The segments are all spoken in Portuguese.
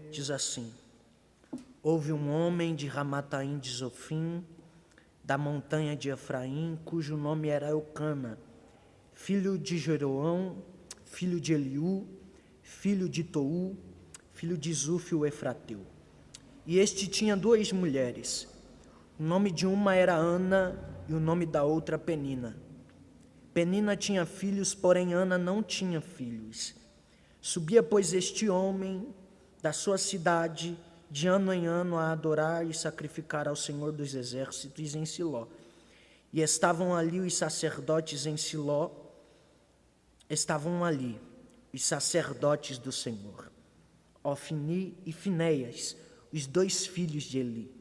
diz assim: houve um homem de Ramataim de Zofim, da montanha de Efraim, cujo nome era Eucana, filho de Jeroão, filho de Eliú, filho de Tou, filho de Zufi o Efrateu. E este tinha 2 mulheres. O nome de uma era Ana e o nome da outra Penina. Penina tinha filhos, porém Ana não tinha filhos. Subia, pois, este homem da sua cidade de ano em ano a adorar e sacrificar ao Senhor dos Exércitos em Siló. E estavam ali os sacerdotes em Siló, os sacerdotes do Senhor, Ofni e Finéias, os 2 filhos de Eli.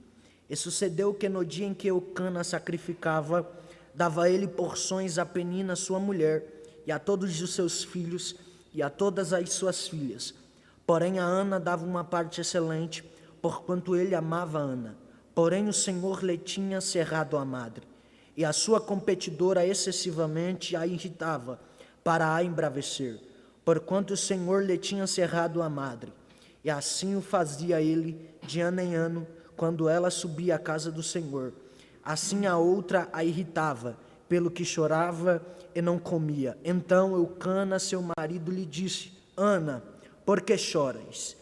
E sucedeu que no dia em que Eucana sacrificava, dava ele porções a Penina, sua mulher, e a todos os seus filhos, e a todas as suas filhas. Porém a Ana dava uma parte excelente, porquanto ele amava Ana. Porém o Senhor lhe tinha cerrado a madre, e a sua competidora excessivamente a irritava, para a embravecer, porquanto o Senhor lhe tinha cerrado a madre. E assim o fazia ele de ano em ano, quando ela subia à casa do Senhor. Assim a outra a irritava, pelo que chorava e não comia. Então Eucana, seu marido, lhe disse: Ana, por que choras?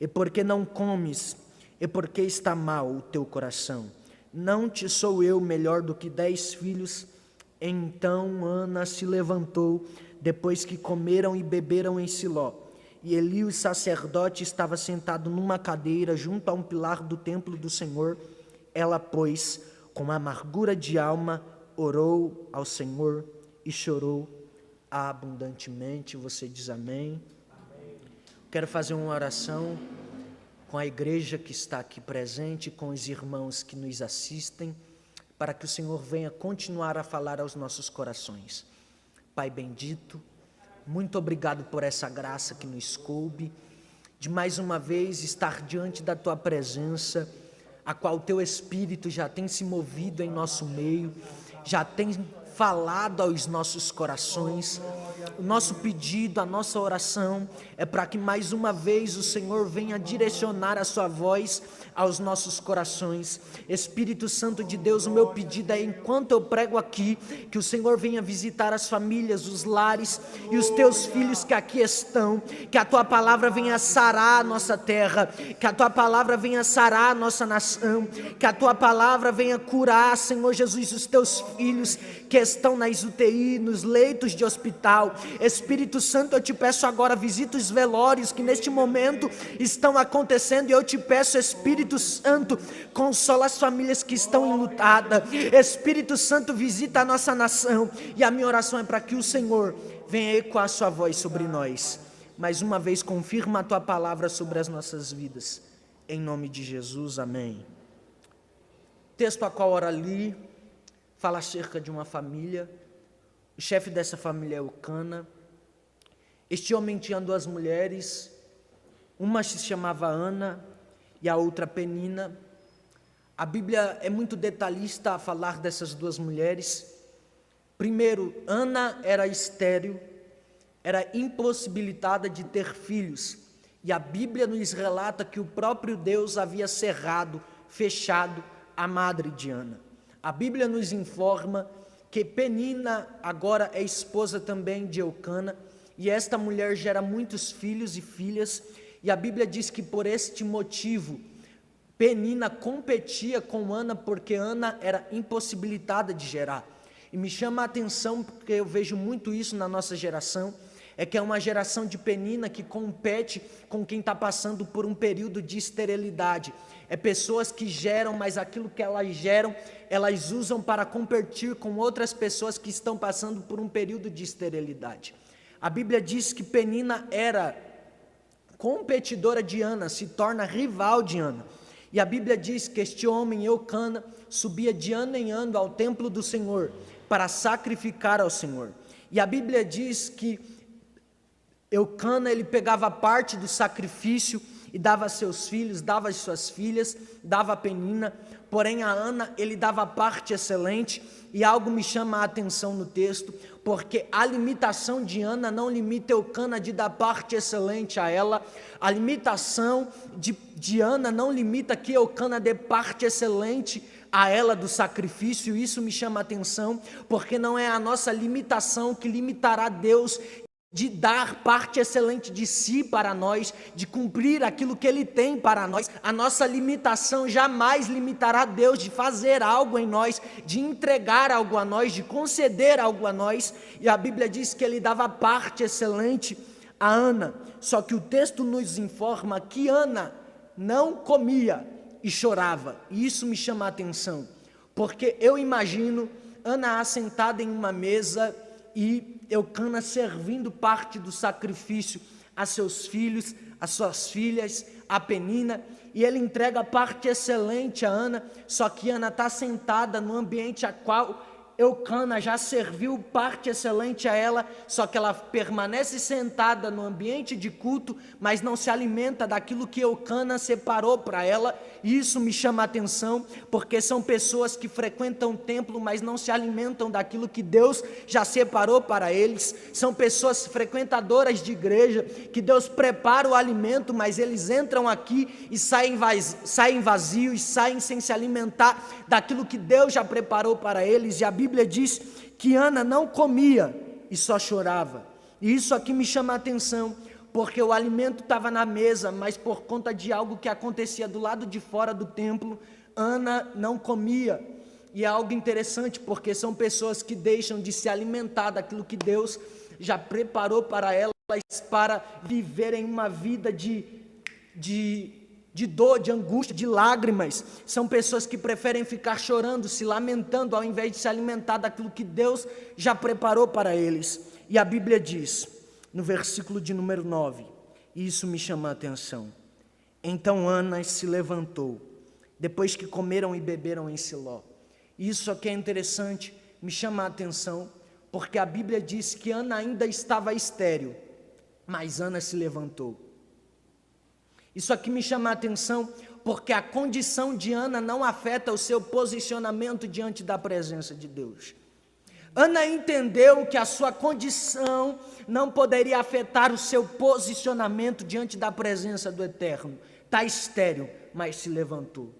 E por que não comes? E por que está mal o teu coração? Não te sou eu melhor do que 10 filhos? Então Ana se levantou, depois que comeram e beberam em Siló. E Eli, o sacerdote, estava sentado numa cadeira junto a um pilar do templo do Senhor. Ela, pois, com amargura de alma, orou ao Senhor e chorou abundantemente. Você diz amém? Amém. Quero fazer uma oração com a igreja que está aqui presente, com os irmãos que nos assistem, para que o Senhor venha continuar a falar aos nossos corações. Pai bendito, muito obrigado por essa graça que nos coube, de mais uma vez estar diante da Tua presença, a qual o Teu Espírito já tem se movido em nosso meio, já tem falado aos nossos corações. O nosso pedido, a nossa oração é para que mais uma vez o Senhor venha direcionar a sua voz aos nossos corações. Espírito Santo de Deus, o meu pedido é, enquanto eu prego aqui, que o Senhor venha visitar as famílias, os lares e os teus filhos que aqui estão, que a tua palavra venha sarar a nossa terra, que a tua palavra venha sarar a nossa nação, que a tua palavra venha curar, Senhor Jesus, os teus filhos que estão nas UTI, nos leitos de hospital. Espírito Santo, eu te peço agora, visita os velórios que neste momento estão acontecendo, e eu te peço, Espírito Santo, consola as famílias que estão enlutadas. Espírito Santo, visita a nossa nação, e a minha oração é para que o Senhor venha ecoar a sua voz sobre nós. Mais uma vez, confirma a tua palavra sobre as nossas vidas, em nome de Jesus, amém. O texto a qual ora li fala acerca de uma família. O chefe dessa família é Eucana. Este homem tinha 2 mulheres, uma se chamava Ana e a outra Penina. A Bíblia é muito detalhista a falar dessas 2 mulheres. Primeiro, Ana era estéril, era impossibilitada de ter filhos, e a Bíblia nos relata que o próprio Deus havia cerrado, fechado a madre de Ana. A Bíblia nos informa que Penina agora é esposa também de Eucana, e esta mulher gera muitos filhos e filhas, e a Bíblia diz que por este motivo Penina competia com Ana, porque Ana era impossibilitada de gerar. E me chama a atenção, porque eu vejo muito isso na nossa geração, é que é uma geração de Penina que compete com quem está passando por um período de esterilidade. É pessoas que geram, mas aquilo que elas geram, elas usam para competir com outras pessoas que estão passando por um período de esterilidade. A Bíblia diz que Penina era competidora de Ana, se torna rival de Ana. E a Bíblia diz que este homem, Eucana, subia de ano em ano ao templo do Senhor para sacrificar ao Senhor. E a Bíblia diz que Eucana, ele pegava parte do sacrifício e dava a seus filhos, dava às suas filhas, dava a Penina, porém a Ana ele dava parte excelente, e algo me chama a atenção no texto, porque a limitação de Ana não limita Eucana de dar parte excelente a ela, a limitação de Ana não limita que Eucana dê parte excelente a ela do sacrifício. Isso me chama a atenção, porque não é a nossa limitação que limitará Deus de dar parte excelente de si para nós, de cumprir aquilo que Ele tem para nós. A nossa limitação jamais limitará Deus de fazer algo em nós, de entregar algo a nós, de conceder algo a nós, e a Bíblia diz que Ele dava parte excelente a Ana, só que o texto nos informa que Ana não comia e chorava, e isso me chama a atenção, porque eu imagino Ana assentada em uma mesa e Eucana servindo parte do sacrifício a seus filhos, a suas filhas, a Penina, e ele entrega parte excelente a Ana, só que Ana está sentada no ambiente a qual Eucana já serviu parte excelente a ela, só que ela permanece sentada no ambiente de culto, mas não se alimenta daquilo que Eucana separou para ela. E isso me chama a atenção, porque são pessoas que frequentam o templo, mas não se alimentam daquilo que Deus já separou para eles. São pessoas frequentadoras de igreja, que Deus prepara o alimento, mas eles entram aqui e saem vazios, saem sem se alimentar daquilo que Deus já preparou para eles. E a Bíblia diz que Ana não comia e só chorava. E isso aqui me chama a atenção, porque o alimento estava na mesa, mas por conta de algo que acontecia do lado de fora do templo, Ana não comia. E é algo interessante, porque são pessoas que deixam de se alimentar daquilo que Deus já preparou para elas, para viverem uma vida de dor, de angústia, de lágrimas. São pessoas que preferem ficar chorando, se lamentando, ao invés de se alimentar daquilo que Deus já preparou para eles. E a Bíblia diz, no versículo de número 9, e isso me chama a atenção: então Ana se levantou, depois que comeram e beberam em Siló. Isso aqui é interessante, me chama a atenção, porque a Bíblia diz que Ana ainda estava estéril, mas Ana se levantou. Isso aqui me chama a atenção, porque a condição de Ana não afeta o seu posicionamento diante da presença de Deus. Ana entendeu que a sua condição não poderia afetar o seu posicionamento diante da presença do Eterno. Está estéril, mas se levantou.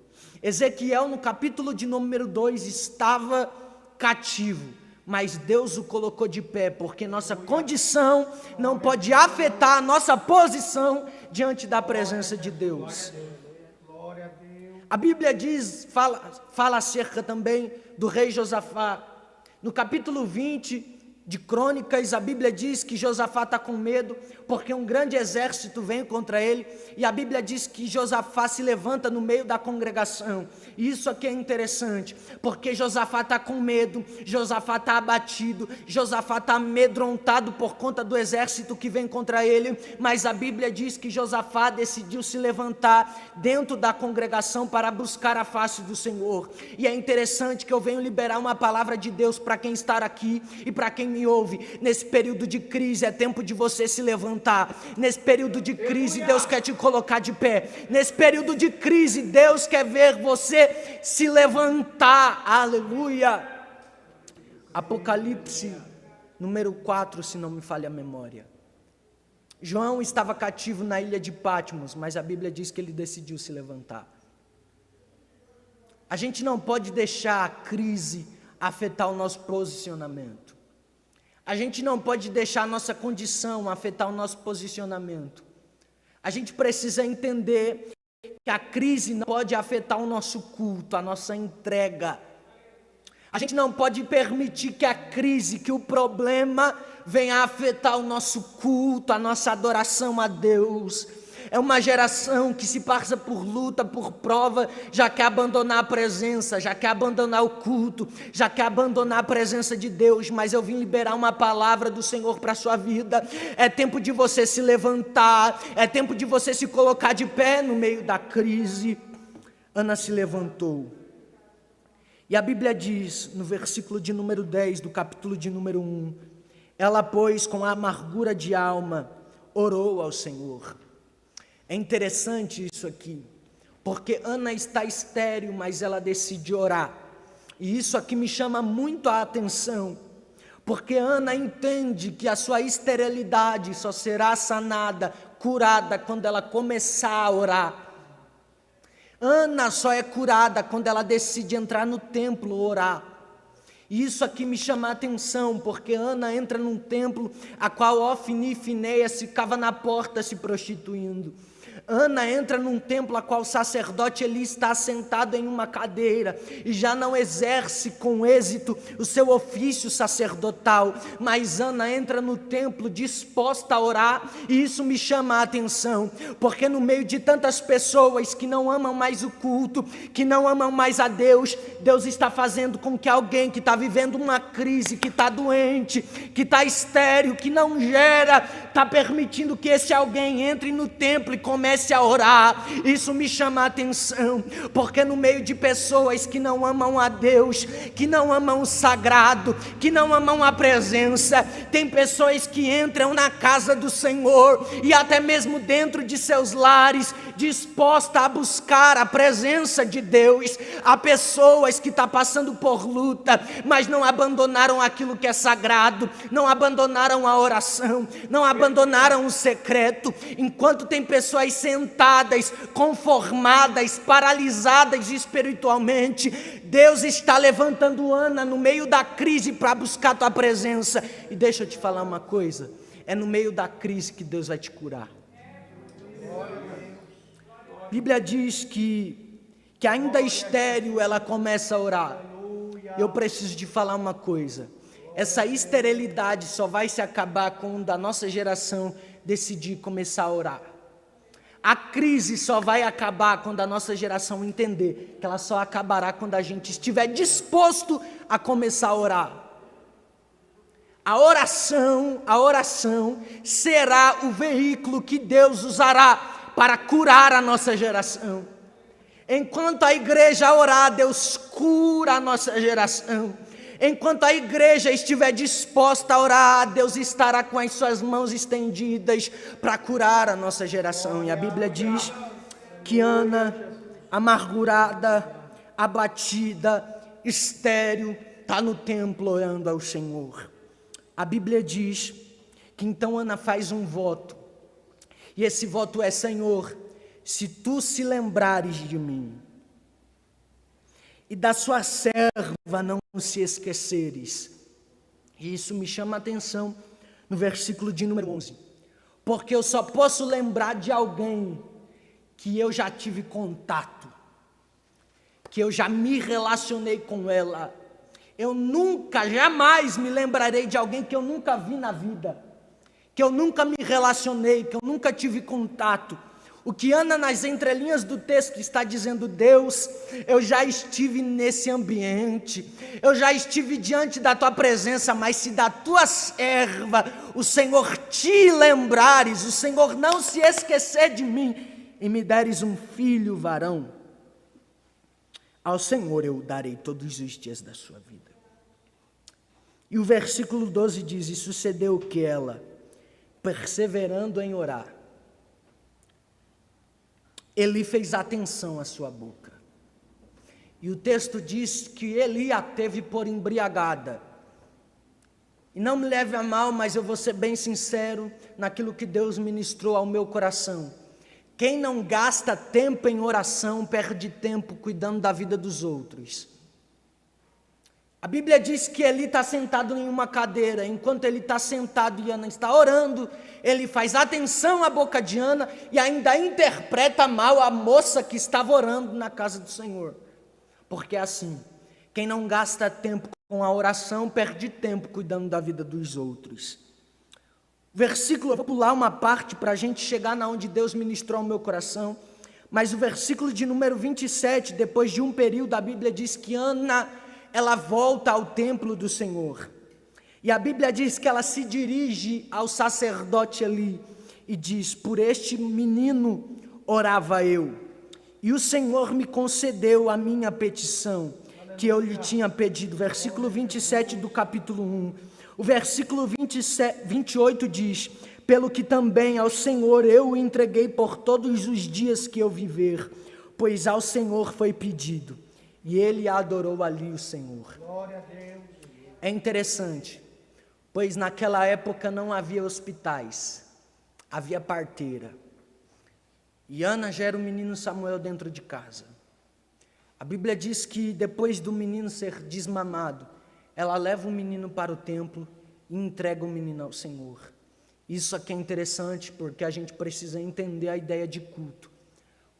Ezequiel, no capítulo de número 2, estava cativo, mas Deus o colocou de pé, porque nossa condição não pode afetar a nossa posição diante da presença de Deus. A Bíblia diz, fala acerca também do rei Josafá. No capítulo 20 de Crônicas, a Bíblia diz que Josafá está com medo, porque um grande exército vem contra ele, e a Bíblia diz que Josafá se levanta no meio da congregação. E isso aqui é interessante, porque Josafá está com medo, Josafá está abatido, Josafá está amedrontado por conta do exército que vem contra ele, mas a Bíblia diz que Josafá decidiu se levantar dentro da congregação para buscar a face do Senhor. E é interessante que eu venho liberar uma palavra de Deus para quem está aqui e para quem me ouve. Nesse período de crise é tempo de você se levantar. Nesse período de crise Deus quer te colocar de pé. Nesse período de crise Deus quer ver você se levantar. Aleluia. Apocalipse número 4, se não me falha a memória. João estava cativo na ilha de Patmos, mas a Bíblia diz que ele decidiu se levantar. A gente não pode deixar a crise afetar o nosso posicionamento. A gente não pode deixar a nossa condição afetar o nosso posicionamento. A gente precisa entender que a crise não pode afetar o nosso culto, a nossa entrega. A gente não pode permitir que a crise, que o problema venha afetar o nosso culto, a nossa adoração a Deus. É uma geração que se passa por luta, por prova, já quer abandonar a presença, já quer abandonar o culto, já quer abandonar a presença de Deus, mas eu vim liberar uma palavra do Senhor para a sua vida. É tempo de você se levantar, é tempo de você se colocar de pé no meio da crise. Ana se levantou. E a Bíblia diz, no versículo de número 10, do capítulo de número 1, ela, pois, com a amargura de alma, orou ao Senhor. É interessante isso aqui, porque Ana está estéril, mas ela decide orar. E isso aqui me chama muito a atenção, porque Ana entende que a sua esterilidade só será sanada, curada, quando ela começar a orar. Ana só é curada quando ela decide entrar no templo orar. E isso aqui me chama a atenção, porque Ana entra num templo a qual Ofni e Finéias ficava na porta se prostituindo. Ana entra num templo a qual o sacerdote Eli está sentado em uma cadeira e já não exerce com êxito o seu ofício sacerdotal, mas Ana entra no templo disposta a orar, e isso me chama a atenção, porque no meio de tantas pessoas que não amam mais o culto, que não amam mais a Deus, Deus está fazendo com que alguém que está vivendo uma crise, que está doente, que está estéril, que não gera, está permitindo que esse alguém entre no templo e comece a orar. Isso me chama a atenção, porque no meio de pessoas que não amam a Deus, que não amam o sagrado, que não amam a presença, tem pessoas que entram na casa do Senhor e até mesmo dentro de seus lares, disposta a buscar a presença de Deus. Há pessoas que estão passando por luta, mas não abandonaram aquilo que é sagrado, não abandonaram a oração, não abandonaram o secreto. Enquanto tem pessoas sentadas, conformadas, paralisadas espiritualmente, Deus está levantando Ana no meio da crise para buscar a tua presença. E deixa eu te falar uma coisa, é no meio da crise que Deus vai te curar. A Bíblia diz que ainda estéril ela começa a orar. Eu preciso te falar uma coisa, essa esterilidade só vai se acabar quando a nossa geração decidir começar a orar. A crise só vai acabar quando a nossa geração entender que ela só acabará quando a gente estiver disposto a começar a orar. A oração será o veículo que Deus usará para curar a nossa geração. Enquanto a igreja orar, Deus cura a nossa geração. Enquanto a igreja estiver disposta a orar, Deus estará com as suas mãos estendidas para curar a nossa geração. E a Bíblia diz que Ana, amargurada, abatida, estéril, está no templo orando ao Senhor. A Bíblia diz que então Ana faz um voto. E esse voto é: Senhor, se tu se lembrares de mim, e da sua serva não se esqueceres. E isso me chama a atenção no versículo de número 11. Porque eu só posso lembrar de alguém que eu já tive contato, que eu já me relacionei com ela. Eu nunca, jamais me lembrarei de alguém que eu nunca vi na vida, que eu nunca me relacionei, que eu nunca tive contato. O que Ana, nas entrelinhas do texto, está dizendo: Deus, eu já estive nesse ambiente, eu já estive diante da tua presença, mas se da tua serva o Senhor te lembrares, o Senhor não se esquecer de mim, e me deres um filho varão, ao Senhor eu o darei todos os dias da sua vida. E o versículo 12 diz: e sucedeu que ela, perseverando em orar, Eli fez atenção à sua boca. E o texto diz que Eli a teve por embriagada. E não me leve a mal, mas eu vou ser bem sincero naquilo que Deus ministrou ao meu coração. Quem não gasta tempo em oração, perde tempo cuidando da vida dos outros. A Bíblia diz que Eli está sentado em uma cadeira. Enquanto ele está sentado e Ana está orando, ele faz atenção à boca de Ana e ainda interpreta mal a moça que estava orando na casa do Senhor. Porque é assim, quem não gasta tempo com a oração, perde tempo cuidando da vida dos outros. Versículo, eu vou pular uma parte para a gente chegar na onde Deus ministrou ao meu coração. Mas o versículo de número 27, depois de um período, a Bíblia diz que Ana, ela volta ao templo do Senhor. E a Bíblia diz que ela se dirige ao sacerdote Eli e diz: por este menino orava eu, e o Senhor me concedeu a minha petição, que eu lhe tinha pedido. Versículo 27 do capítulo 1. O versículo 28 diz: pelo que também ao Senhor eu o entreguei por todos os dias que eu viver, pois ao Senhor foi pedido, e ele adorou ali o Senhor. Glória a Deus. É interessante, pois naquela época não havia hospitais, havia parteira. E Ana gera o menino Samuel dentro de casa. A Bíblia diz que depois do menino ser desmamado, ela leva o menino para o templo e entrega o menino ao Senhor. Isso aqui é interessante porque a gente precisa entender a ideia de culto.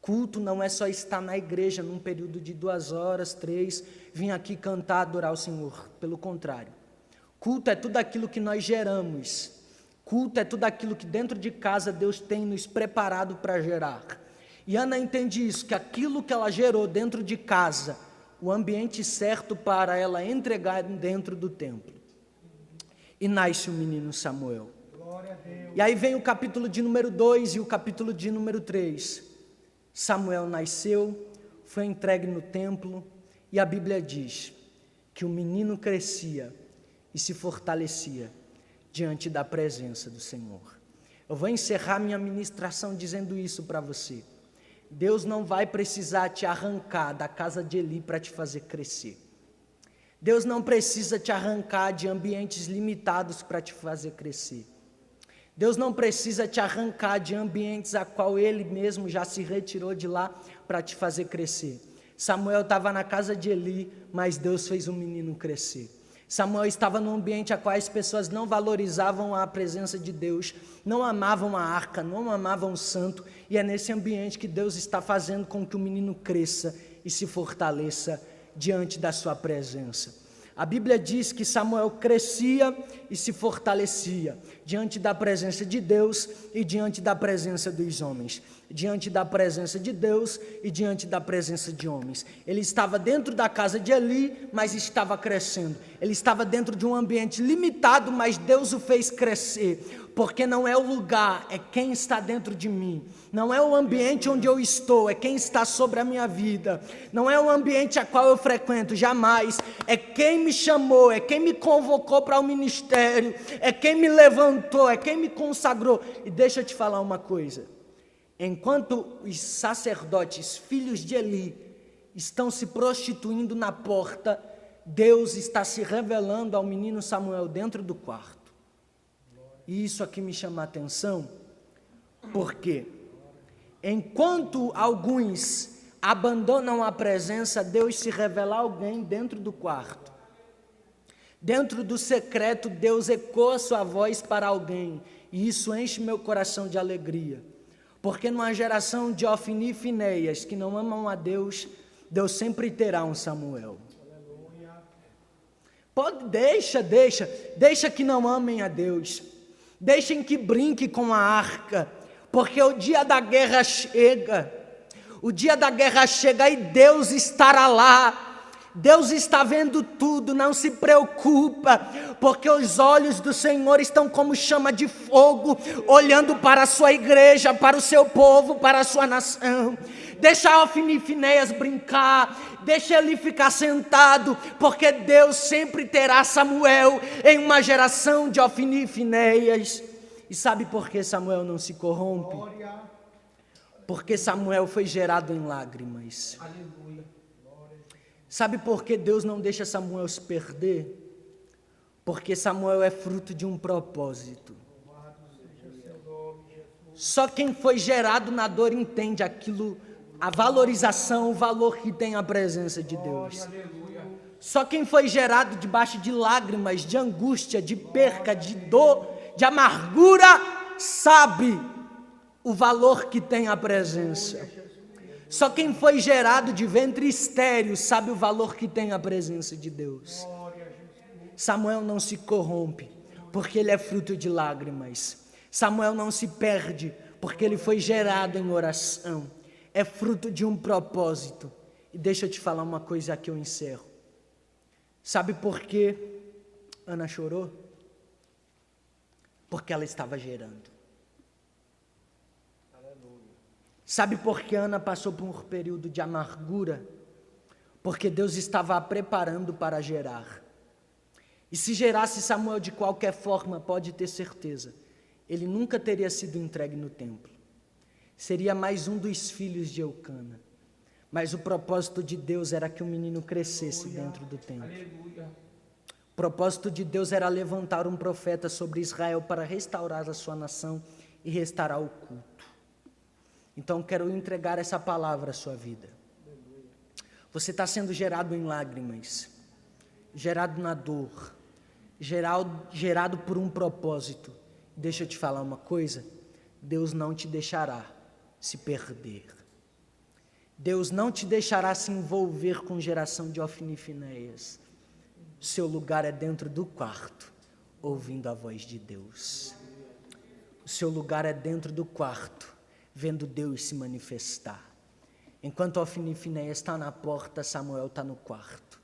Culto não é só estar na igreja num período de 2 horas, 3, vir aqui cantar, adorar o Senhor. Pelo contrário. Culto é tudo aquilo que nós geramos. Culto é tudo aquilo que dentro de casa Deus tem nos preparado para gerar. E Ana entende isso, que aquilo que ela gerou dentro de casa, o ambiente certo para ela entregar dentro do templo. E nasce o menino Samuel. Glória a Deus. E aí vem o capítulo de número 2 e o capítulo de número 3. Samuel nasceu, foi entregue no templo, e a Bíblia diz que o menino crescia e se fortalecia diante da presença do Senhor. Eu vou encerrar minha ministração dizendo isso para você. Deus não vai precisar te arrancar da casa de Eli para te fazer crescer. Deus não precisa te arrancar de ambientes limitados para te fazer crescer. Deus não precisa te arrancar de ambientes a qual Ele mesmo já se retirou de lá para te fazer crescer. Samuel estava na casa de Eli, mas Deus fez o menino crescer. Samuel estava num ambiente a qual as pessoas não valorizavam a presença de Deus, não amavam a arca, não amavam o santo, e é nesse ambiente que Deus está fazendo com que o menino cresça e se fortaleça diante da sua presença. A Bíblia diz que Samuel crescia e se fortalecia diante da presença de Deus e diante da presença dos homens. Diante da presença de Deus e diante da presença de homens. Ele estava dentro da casa de Eli, mas estava crescendo. Ele estava dentro de um ambiente limitado, mas Deus o fez crescer. Porque não é o lugar, é quem está dentro de mim. Não é o ambiente onde eu estou, é quem está sobre a minha vida. Não é o ambiente a qual eu frequento, jamais. É quem me chamou, é quem me convocou para o ministério, é quem me levantou, é quem me consagrou. E deixa eu te falar uma coisa. Enquanto os sacerdotes, filhos de Eli, estão se prostituindo na porta, Deus está se revelando ao menino Samuel dentro do quarto. E isso aqui me chama a atenção, porque enquanto alguns abandonam a presença, Deus se revela a alguém dentro do quarto. Dentro do secreto, Deus ecoa sua voz para alguém, e isso enche meu coração de alegria. Porque numa geração de Ofni e Finéias que não amam a Deus, Deus sempre terá um Samuel. Deixa que não amem a Deus. Deixem que brinque com a arca, porque o dia da guerra chega. O dia da guerra chega e Deus estará lá. Deus está vendo tudo, não se preocupa, porque os olhos do Senhor estão como chama de fogo, olhando para a sua igreja, para o seu povo, para a sua nação. Deixa Ofni e Finéias brincar, deixa ele ficar sentado, porque Deus sempre terá Samuel em uma geração de Ofni e Finéias. E sabe por que Samuel não se corrompe? Porque Samuel foi gerado em lágrimas. Aleluia. Sabe por que Deus não deixa Samuel se perder? Porque Samuel é fruto de um propósito. Só quem foi gerado na dor entende aquilo, a valorização, o valor que tem a presença de Deus. Só quem foi gerado debaixo de lágrimas, de angústia, de perca, de dor, de amargura, sabe o valor que tem a presença. Só quem foi gerado de ventre estéril sabe o valor que tem a presença de Deus. Samuel não se corrompe, porque ele é fruto de lágrimas. Samuel não se perde, porque ele foi gerado em oração. É fruto de um propósito. E deixa eu te falar uma coisa que eu encerro. Sabe por que Ana chorou? Porque ela estava gerando. Sabe por que Ana passou por um período de amargura? Porque Deus estava a preparando para gerar. E se gerasse Samuel de qualquer forma, pode ter certeza, ele nunca teria sido entregue no templo. Seria mais um dos filhos de Eucana. Mas o propósito de Deus era que o menino crescesse dentro do templo. O propósito de Deus era levantar um profeta sobre Israel para restaurar a sua nação e restaurar o culto. Então quero entregar essa palavra à sua vida. Você está sendo gerado em lágrimas, gerado na dor, gerado por um propósito. Deixa eu te falar uma coisa, Deus não te deixará se perder. Deus não te deixará se envolver com geração de Ofni e Finéias. Seu lugar é dentro do quarto, ouvindo a voz de Deus. O seu lugar é dentro do quarto, vendo Deus se manifestar. Enquanto Ofni e Finéias está na porta, Samuel está no quarto.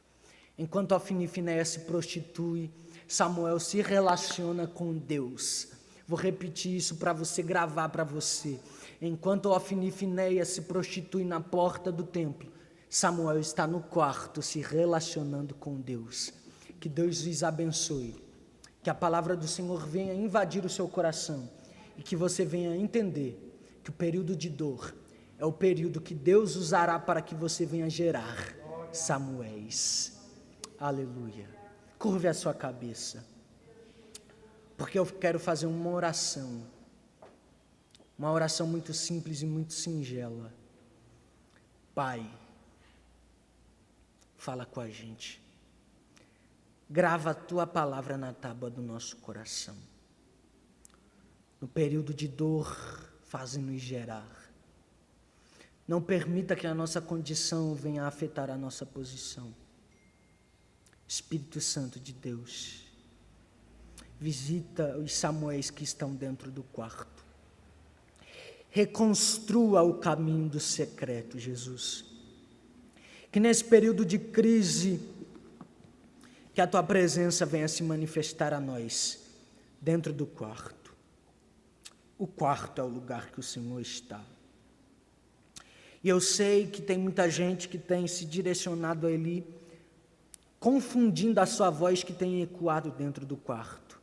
Enquanto Ofni e Finéias se prostitui, Samuel se relaciona com Deus. Vou repetir isso para você gravar para você. Enquanto Ofni e Finéias se prostitui na porta do templo, Samuel está no quarto se relacionando com Deus. Que Deus os abençoe. Que a palavra do Senhor venha invadir o seu coração e que você venha entender que o período de dor é o período que Deus usará para que você venha gerar Samuéis. Aleluia. Curve a sua cabeça, porque eu quero fazer uma oração muito simples e muito singela. Pai, fala com a gente. Grava a tua palavra na tábua do nosso coração. No período de dor, faz-nos gerar. Não permita que a nossa condição venha a afetar a nossa posição. Espírito Santo de Deus, visita os Samuéis que estão dentro do quarto. Reconstrua o caminho do secreto, Jesus. Que nesse período de crise, que a tua presença venha se manifestar a nós, dentro do quarto. O quarto é o lugar que o Senhor está. E eu sei que tem muita gente que tem se direcionado a Ele, confundindo a sua voz que tem ecoado dentro do quarto.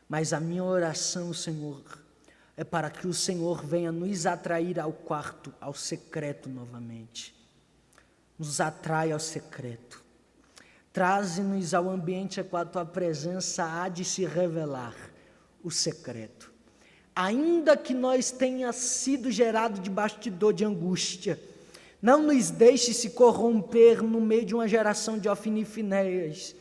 Mas a minha oração, Senhor, é para que o Senhor venha nos atrair ao quarto, ao secreto novamente. Nos atrai ao secreto. Traze-nos ao ambiente com a tua presença há de se revelar o secreto. Ainda que nós tenha sido gerado debaixo de dor, de angústia, não nos deixe se corromper no meio de uma geração de Ofni e Finéias.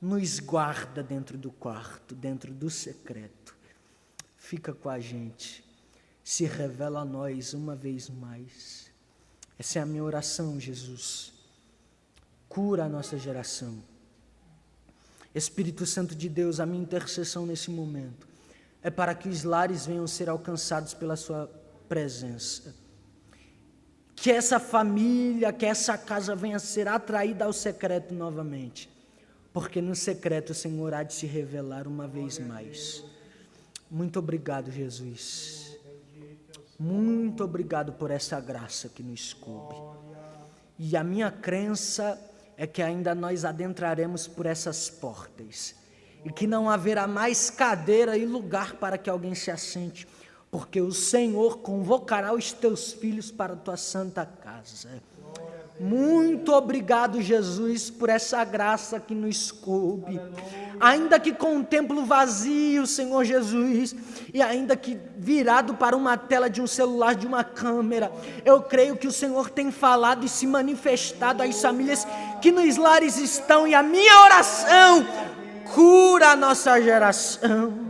Nos guarda dentro do quarto, dentro do secreto. Fica com a gente, se revela a nós uma vez mais. Essa é a minha oração, Jesus. Cura a nossa geração. Espírito Santo de Deus, a minha intercessão nesse momento é para que os lares venham ser alcançados pela sua presença. Que essa família, que essa casa venha ser atraída ao secreto novamente. Porque no secreto o Senhor há de se revelar uma vez mais. Muito obrigado, Jesus. Muito obrigado por essa graça que nos coube. E a minha crença é que ainda nós adentraremos por essas portas. E que não haverá mais cadeira e lugar para que alguém se assente, porque o Senhor convocará os teus filhos para a tua santa casa. Muito obrigado, Jesus, por essa graça que nos coube. Ainda que com o templo vazio, Senhor Jesus, e ainda que virado para uma tela de um celular, de uma câmera, eu creio que o Senhor tem falado e se manifestado às famílias que nos lares estão, e a minha oração: cura a nossa geração.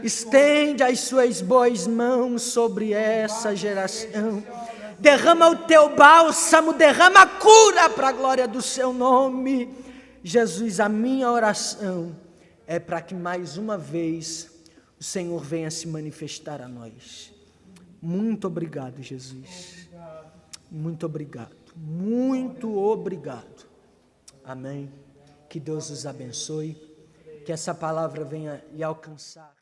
Estende as suas boas mãos sobre essa geração. Derrama o teu bálsamo, derrama a cura para a glória do seu nome. Jesus, a minha oração é para que mais uma vez o Senhor venha se manifestar a nós. Muito obrigado, Jesus. Muito obrigado. Muito obrigado. Amém. Que Deus os abençoe. Que essa palavra venha lhe alcançar.